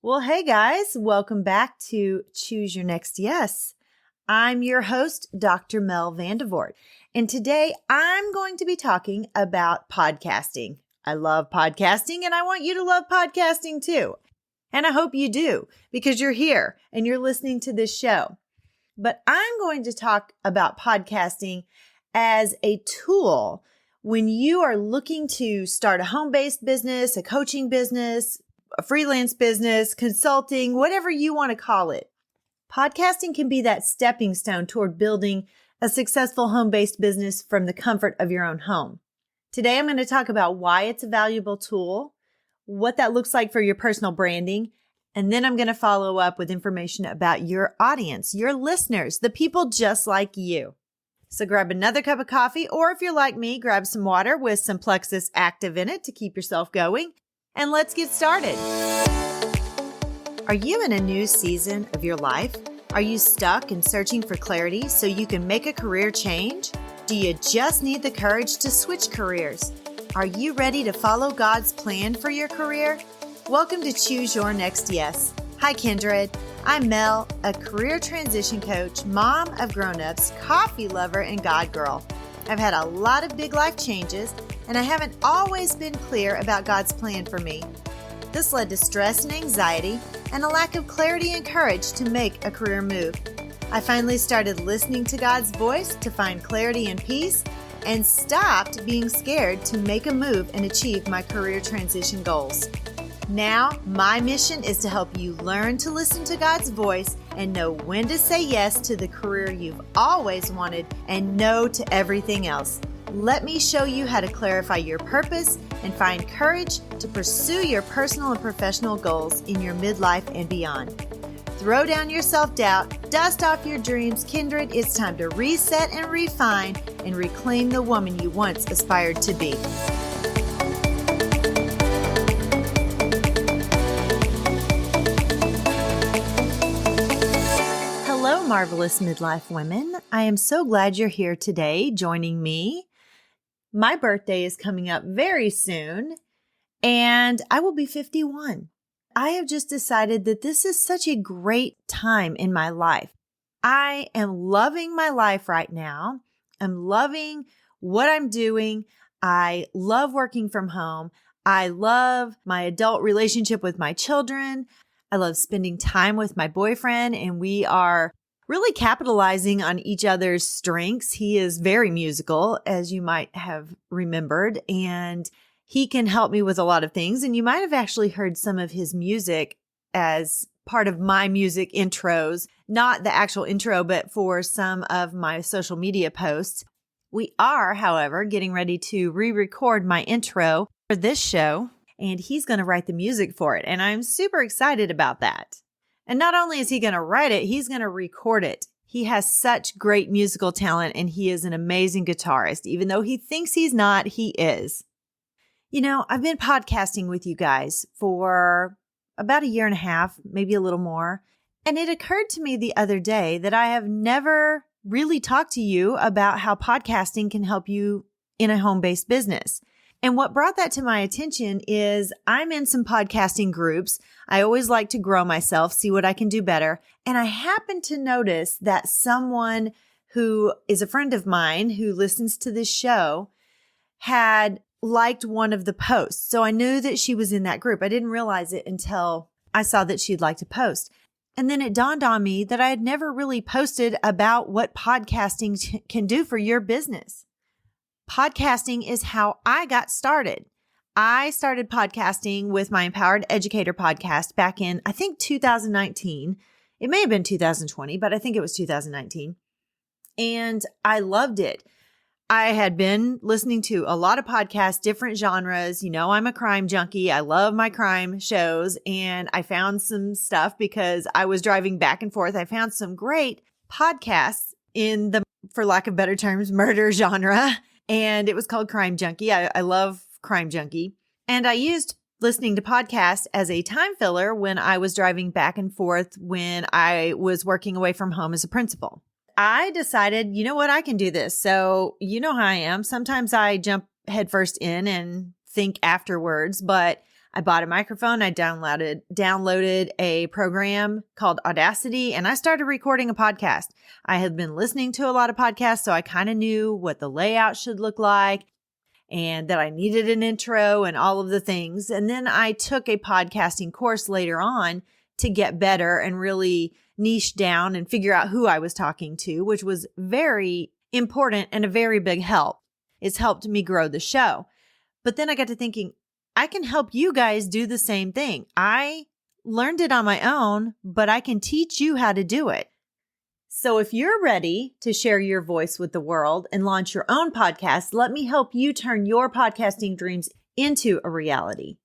Well, hey guys, welcome back to Choose Your Next Yes. I'm your host, Dr. Mel Vandevort, and today I'm going to be talking about podcasting. I love podcasting and I want you to love podcasting too. And I hope you do because you're here and you're listening to this show. But I'm going to talk about podcasting as a tool when you are looking to start a home-based business, a coaching business, a freelance business, consulting, whatever you want to call it. Podcasting can be that stepping stone toward building a successful home-based business from the comfort of your own home. Today, I'm going to talk about why it's a valuable tool, what that looks like for your personal branding, and then I'm going to follow up with information about your audience, your listeners, the people just like you. So grab another cup of coffee, or if you're like me, grab some water with some Plexus Active in it to keep yourself going. And let's get started. Are you in a new season of your life? Are you stuck and searching for clarity so you can make a career change? Do you just need the courage to switch careers? Are you ready to follow God's plan for your career? Welcome to Choose Your Next Yes. Hi, Kindred. I'm Mel, a career transition coach, mom of grown-ups, coffee lover, and God girl. I've had a lot of big life changes, and I haven't always been clear about God's plan for me. This led to stress and anxiety and a lack of clarity and courage to make a career move. I finally started listening to God's voice to find clarity and peace and stopped being scared to make a move and achieve my career transition goals. Now, my mission is to help you learn to listen to God's voice and know when to say yes to the career you've always wanted and no to everything else. Let me show you how to clarify your purpose and find courage to pursue your personal and professional goals in your midlife and beyond. Throw down your self-doubt, dust off your dreams, Kindred. It's time to reset and refine and reclaim the woman you once aspired to be. Hello, marvelous midlife women. I am so glad you're here today joining me. My birthday is coming up very soon, and I will be 51. I have just decided that this is such a great time in my life. I am loving my life right now. I'm loving what I'm doing. I love working from home. I love my adult relationship with my children. I love spending time with my boyfriend, and we are really capitalizing on each other's strengths. He is very musical, as you might have remembered, and he can help me with a lot of things. And you might have actually heard some of his music as part of my music intros, not the actual intro, but for some of my social media posts. We are, however, getting ready to re-record my intro for this show, and he's going to write the music for it. And I'm super excited about that. And not only is he going to write it, he's going to record it. He has such great musical talent, and he is an amazing guitarist. Even though he thinks he's not, he is. You know, I've been podcasting with you guys for about a year and a half, maybe a little more. And it occurred to me the other day that I have never really talked to you about how podcasting can help you in a home-based business. And what brought that to my attention is I'm in some podcasting groups. I always like to grow myself, see what I can do better. And I happened to notice that someone who is a friend of mine who listens to this show had liked one of the posts. So I knew that she was in that group. I didn't realize it until I saw that she'd liked a post. And then it dawned on me that I had never really posted about what podcasting can do for your business. Podcasting is how I got started. I started podcasting with my Empowered Educator podcast back in, I think, 2019. It may have been 2020, but I think it was 2019. And I loved it. I had been listening to a lot of podcasts, different genres. You know, I'm a crime junkie. I love my crime shows. And I found some stuff because I was driving back and forth. I found some great podcasts in the, for lack of better terms, murder genre. And it was called Crime Junkie. I love Crime Junkie. And I used listening to podcasts as a time filler when I was driving back and forth when I was working away from home as a principal. I decided, you know what, I can do this. So you know how I am. Sometimes I jump headfirst in and think afterwards, but I bought a microphone. I downloaded a program called Audacity, and I started recording a podcast. I had been listening to a lot of podcasts, so I kind of knew what the layout should look like and that I needed an intro and all of the things. And then I took a podcasting course later on to get better and really niche down and figure out who I was talking to, which was very important and a very big help. It's helped me grow the show. But then I got to thinking, I can help you guys do the same thing. I learned it on my own, but I can teach you how to do it. So if you're ready to share your voice with the world and launch your own podcast, let me help you turn your podcasting dreams into a reality.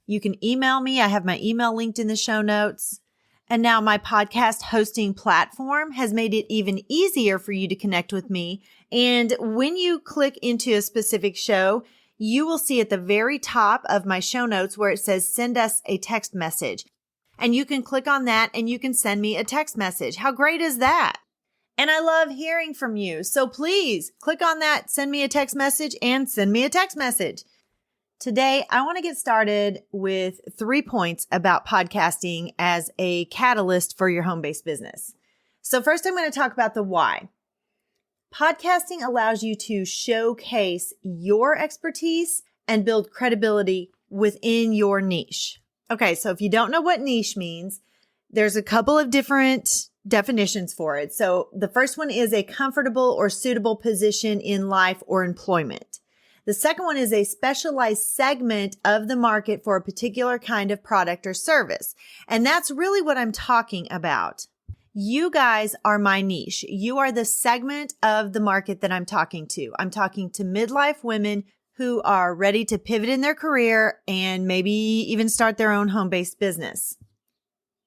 You can email me. I have my email linked in the show notes. And now my podcast hosting platform has made it even easier for you to connect with me. And when you click into a specific show, you will see at the very top of my show notes where it says send us a text message. And you can click on that and you can send me a text message. How great is that? And I love hearing from you. So please click on that, send me a text message, and send me a text message. Today, I want to get started with 3 points about podcasting as a catalyst for your home-based business. So first, I'm going to talk about the why. Podcasting allows you to showcase your expertise and build credibility within your niche. Okay, so if you don't know what niche means, there's a couple of different definitions for it. So the first one is a comfortable or suitable position in life or employment. The second one is a specialized segment of the market for a particular kind of product or service. And that's really what I'm talking about. You guys are my niche. You are the segment of the market that I'm talking to. I'm talking to midlife women who are ready to pivot in their career and maybe even start their own home-based business.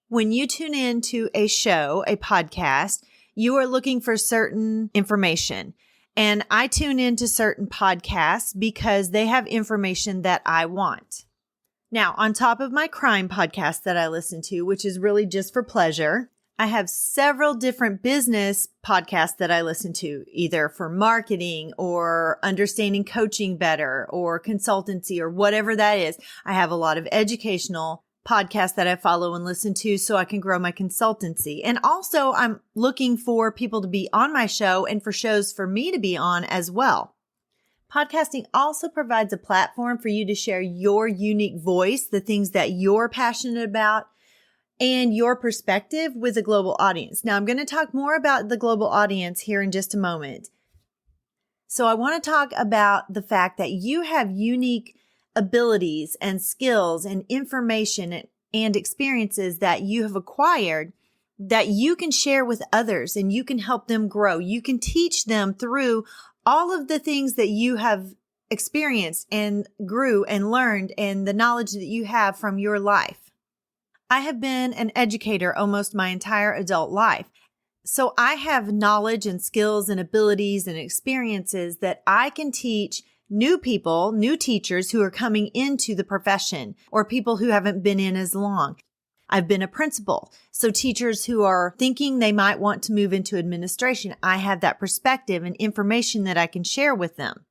When you tune in to a show, a podcast, you are looking for certain information. And I tune into certain podcasts because they have information that I want. Now, on top of my crime podcast that I listen to, which is really just for pleasure, I have several different business podcasts that I listen to, either for marketing or understanding coaching better or consultancy or whatever that is. I have a lot of educational podcasts that I follow and listen to so I can grow my consultancy. And also I'm looking for people to be on my show and for shows for me to be on as well. Podcasting also provides a platform for you to share your unique voice, the things that you're passionate about, and your perspective with a global audience. Now, I'm going to talk more about the global audience here in just a moment. So I want to talk about the fact that you have unique abilities and skills and information and experiences that you have acquired that you can share with others and you can help them grow. You can teach them through all of the things that you have experienced and grew and learned and the knowledge that you have from your life. I have been an educator almost my entire adult life. So I have knowledge and skills and abilities and experiences that I can teach new people, new teachers who are coming into the profession or people who haven't been in as long. I've been a principal. So teachers who are thinking they might want to move into administration, I have that perspective and information that I can share with them.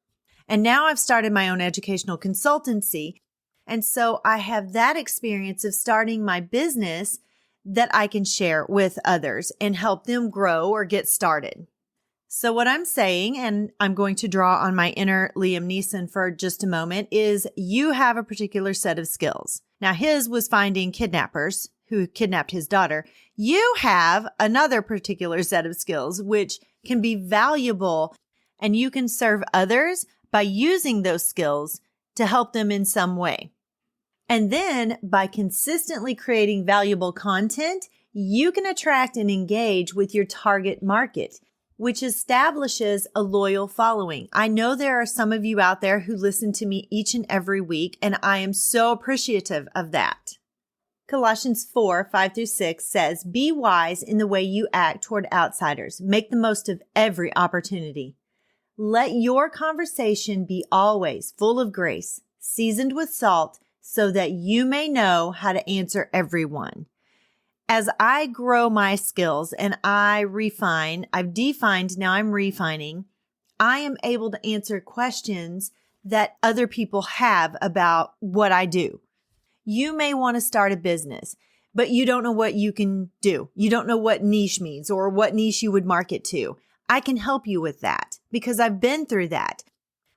And now I've started my own educational consultancy. And so I have that experience of starting my business that I can share with others and help them grow or get started. So what I'm saying, and I'm going to draw on my inner Liam Neeson for just a moment, is you have a particular set of skills. Now, his was finding kidnappers who kidnapped his daughter. You have another particular set of skills, which can be valuable, and you can serve others by using those skills to help them in some way. And then by consistently creating valuable content, you can attract and engage with your target market, which establishes a loyal following. I know there are some of you out there who listen to me each and every week, and I am so appreciative of that. Colossians 4:5-6 says, "Be wise in the way you act toward outsiders. Make the most of every opportunity. Let your conversation be always full of grace, seasoned with salt, so that you may know how to answer everyone." As I grow my skills and I refine, I've defined, now I'm refining, I am able to answer questions that other people have about what I do. You may want to start a business, but you don't know what you can do. You don't know what niche means or what niche you would market to. I can help you with that because I've been through that.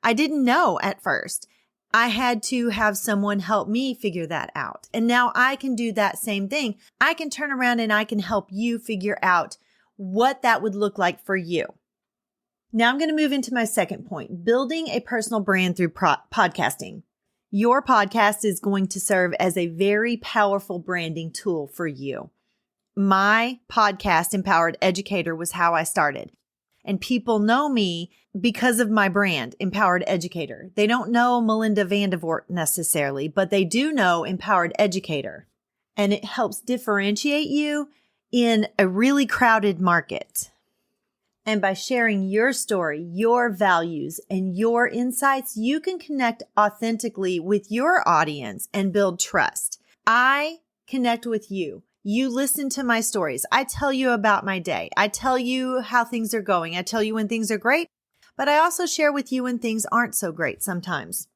I didn't know at first. I had to have someone help me figure that out. And now I can do that same thing. I can turn around and I can help you figure out what that would look like for you. Now I'm going to move into my second point, building a personal brand through podcasting. Your podcast is going to serve as a very powerful branding tool for you. My podcast, Empowered Educator, was how I started. And people know me because of my brand, Empowered Educator. They don't know Melinda Vandevort necessarily, but they do know Empowered Educator. And it helps differentiate you in a really crowded market. And by sharing your story, your values, and your insights, you can connect authentically with your audience and build trust. I connect with you. You listen to my stories. I tell you about my day. I tell you how things are going. I tell you when things are great, but I also share with you when things aren't so great sometimes.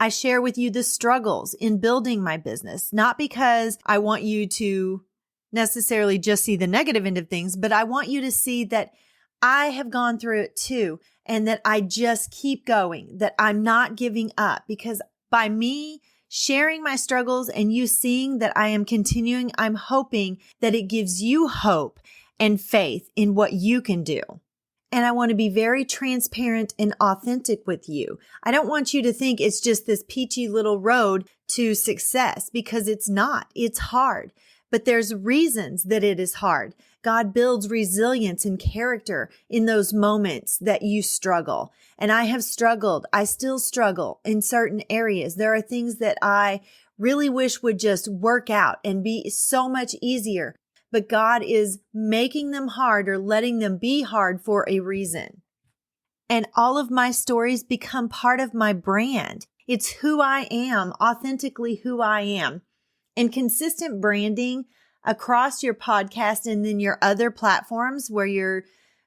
I share with you the struggles in building my business, not because I want you to necessarily just see the negative end of things, but I want you to see that I have gone through it too, and that I just keep going, that I'm not giving up, because by me sharing my struggles and you seeing that I am continuing, I'm hoping that it gives you hope and faith in what you can do. And I want to be very transparent and authentic with you. I don't want you to think it's just this peachy little road to success, because it's not. It's hard. But there's reasons that it is hard. God builds resilience and character in those moments that you struggle. And I have struggled. I still struggle in certain areas. There are things that I really wish would just work out and be so much easier. But God is making them hard or letting them be hard for a reason. And all of my stories become part of my brand. It's who I am, authentically who I am. And consistent branding across your podcast and then your other platforms where you're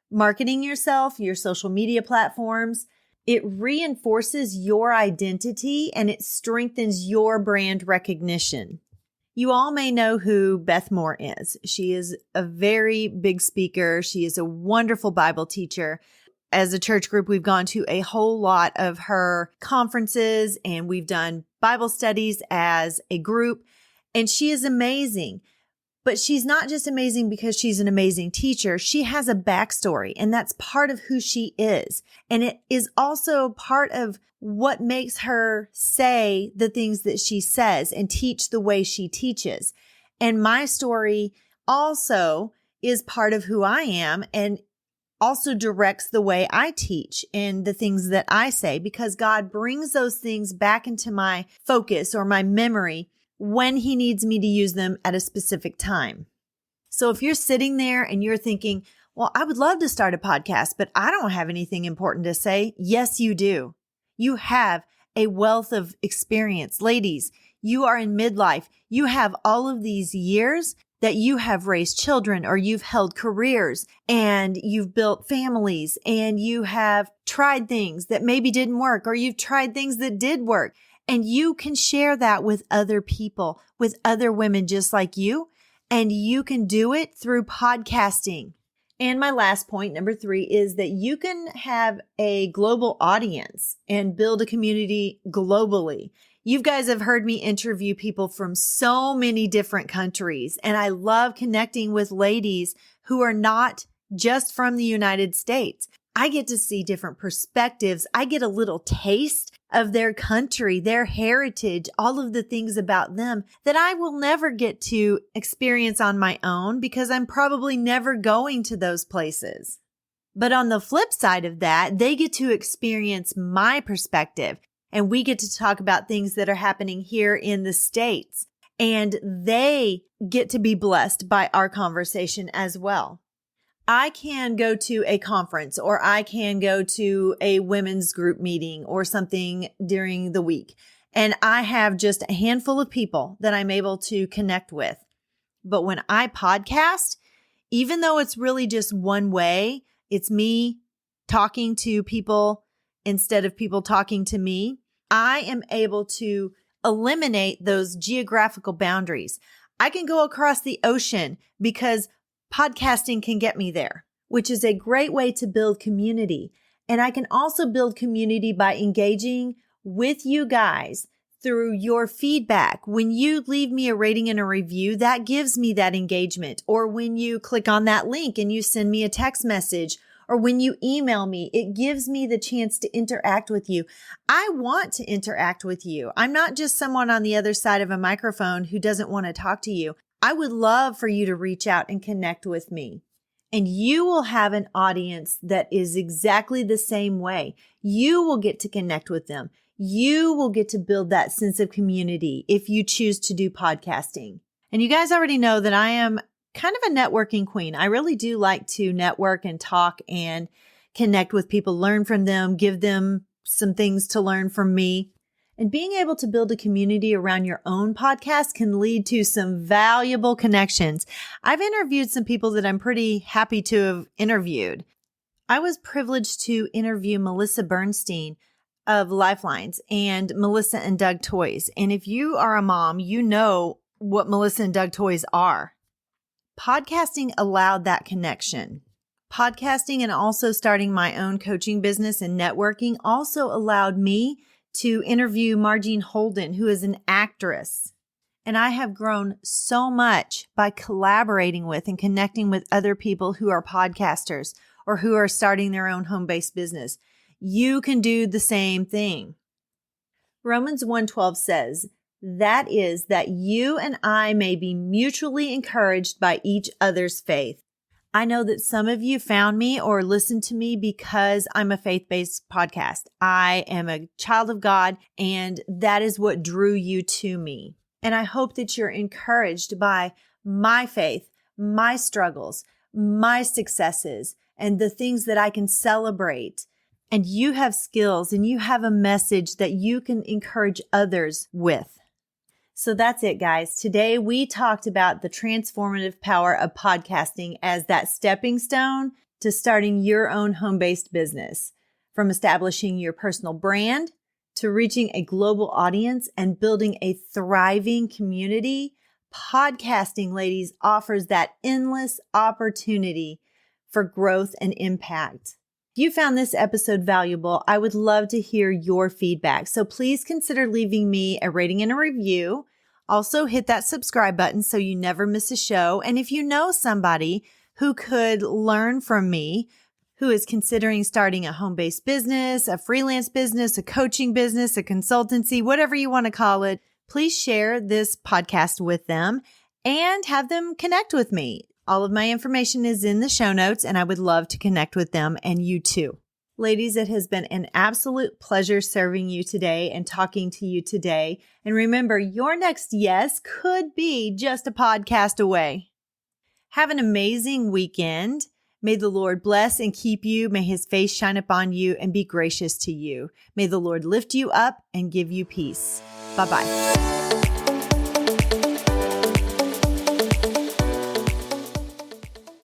marketing yourself, your social media platforms, it reinforces your identity and it strengthens your brand recognition. You all may know who Beth Moore is. She is a very big speaker. She is a wonderful Bible teacher. As a church group, we've gone to a whole lot of her conferences and we've done Bible studies as a group. And she is amazing. But she's not just amazing because she's an amazing teacher. She has a backstory, and that's part of who she is. And it is also part of what makes her say the things that she says and teach the way she teaches. And my story also is part of who I am and also directs the way I teach and the things that I say, because God brings those things back into my focus or my memory when He needs me to use them at a specific time. So if you're sitting there and you're thinking, well, I would love to start a podcast, but I don't have anything important to say. Yes, you do. You have a wealth of experience. Ladies, you are in midlife. You have all of these years that you have raised children or you've held careers and you've built families and you have tried things that maybe didn't work or you've tried things that did work. And you can share that with other people, with other women just like you. And you can do it through podcasting. And my last point, number 3, is that you can have a global audience and build a community globally. You guys have heard me interview people from so many different countries. And I love connecting with ladies who are not just from the United States. I get to see different perspectives. I get a little taste of their country, their heritage, all of the things about them that I will never get to experience on my own because I'm probably never going to those places. But on the flip side of that, they get to experience my perspective and we get to talk about things that are happening here in the States and they get to be blessed by our conversation as well. I can go to a conference or I can go to a women's group meeting or something during the week. And I have just a handful of people that I'm able to connect with. But when I podcast, even though it's really just one way, it's me talking to people instead of people talking to me, I am able to eliminate those geographical boundaries. I can go across the ocean because podcasting can get me there, which is a great way to build community. And I can also build community by engaging with you guys through your feedback. When you leave me a rating and a review, that gives me that engagement. Or when you click on that link and you send me a text message, or when you email me, it gives me the chance to interact with you. I want to interact with you. I'm not just someone on the other side of a microphone who doesn't want to talk to you. I would love for you to reach out and connect with me. And you will have an audience that is exactly the same way. You will get to connect with them. You will get to build that sense of community if you choose to do podcasting. And you guys already know that I am kind of a networking queen. I really do like to network and talk and connect with people, learn from them, give them some things to learn from me. And being able to build a community around your own podcast can lead to some valuable connections. I've interviewed some people that I'm pretty happy to have interviewed. I was privileged to interview Melissa Bernstein of Lifelines and Melissa and Doug Toys. And if you are a mom, you know what Melissa and Doug Toys are. Podcasting allowed that connection. Podcasting and also starting my own coaching business and networking also allowed me to interview Margene Holden, who is an actress. And I have grown so much by collaborating with and connecting with other people who are podcasters or who are starting their own home-based business. You can do the same thing. Romans 1:12 says, that is that you and I may be mutually encouraged by each other's faith. I know that some of you found me or listened to me because I'm a faith-based podcast. I am a child of God, and that is what drew you to me. And I hope that you're encouraged by my faith, my struggles, my successes, and the things that I can celebrate. And you have skills and you have a message that you can encourage others with. So that's it, guys. Today we talked about the transformative power of podcasting as that stepping stone to starting your own home-based business. From establishing your personal brand to reaching a global audience and building a thriving community, podcasting, ladies, offers that endless opportunity for growth and impact. If you found this episode valuable, I would love to hear your feedback. So please consider leaving me a rating and a review. Also, hit that subscribe button so you never miss a show. And if you know somebody who could learn from me, who is considering starting a home-based business, a freelance business, a coaching business, a consultancy, whatever you want to call it, please share this podcast with them and have them connect with me. All of my information is in the show notes, and I would love to connect with them and you too. Ladies, it has been an absolute pleasure serving you today and talking to you today. And remember, your next yes could be just a podcast away. Have an amazing weekend. May the Lord bless and keep you. May his face shine upon you and be gracious to you. May the Lord lift you up and give you peace. Bye-bye.